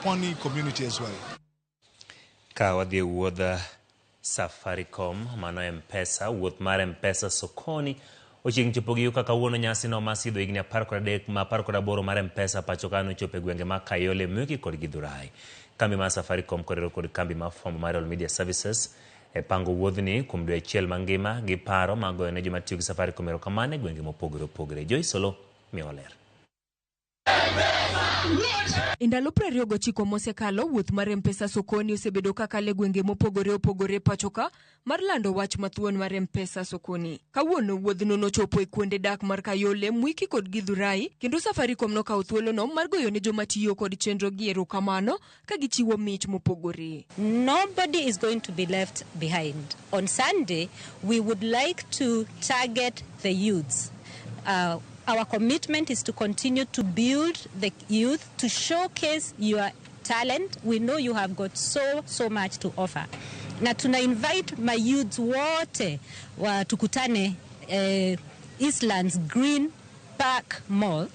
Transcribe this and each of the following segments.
Pwani community as well. Kawadhi wuodha Safaricom mano M-Pesa wuoth mar M-Pesa sokoni ochieng' chopo gi kaka kawuono nyasi no masidho higni 18 mar M-Pesa pacho kano chope gwenge ma Kayole, Mwiki kod Githurai. Kambi mar Safaricom kod kambi mar fombo mar All Media Services pango wuodhni kuom dwe achiel mangima gi paro magoyo ne joma tiyo gi Safaricom erokamano e gwenge mopogore opogore. Joy Solo miyoler. Indalo 29 mosekalo wuoth mar M-Pesa sokoni osebedo kakale gwenge mopogore opogore pachoka mar lando wach mathuon mar M-Pesa sokoni. Kawuono wuodhno nochopo e kuonde dak mar Kayole, Mwiki kod Githurai, kendo Safaricom nokawo thuolono mar goyo ne joma tiyo kod chenro gi erokamano ka gichiwo mich mopogore. Nobody is going to be left behind. On Sunday, we would like to target the youths. Our commitment is to continue to build the youth, to showcase your talent. We know you have got so much to offer. Na tuna invite my youths wote tukutane Eastlands Green Park Mall,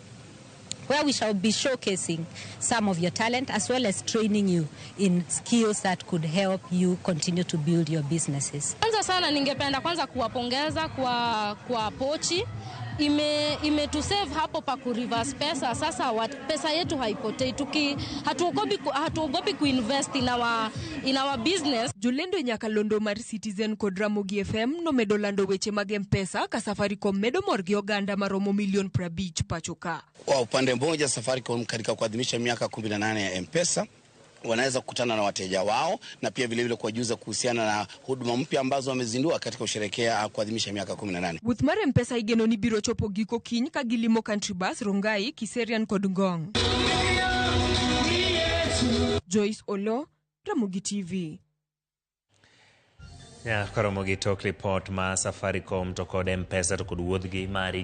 where we shall be showcasing some of your talent as well as training you in skills that could help you continue to build your businesses. Kwanza sana ningependa kwanza kuwapongeza kwa pochi. To save hapo pa ku reverse pesa. Sasa pesa yetu haipotei, hatuogopi kuinvest in our business. Julendo Nyakalondo mar Citizen kod Ramogi FM no medo lando weche mag M-Pesa ka Safaricom medo morgi oganda maromo milion 50 pachoka. Kwa upande mmoja Safaricom katika kuadhimisha miaka 18 ya M-Pesa wanaweza kukutana na wateja wao na pia vile vile kuwajuza kuhusiana na huduma mpya ambazo wamezindua katika kusherehekea kuadhimisha miaka 18. Wuoth mar M-Pesa igeno ni biro chopo giko kiny ka gilimo Country Bus, Rongai, Kiserian kod Ngong. Joyce Olo, Ramogi TV. Ramogi tok report ma Safaricom to kod M-Pesa to kod wuodhgi mari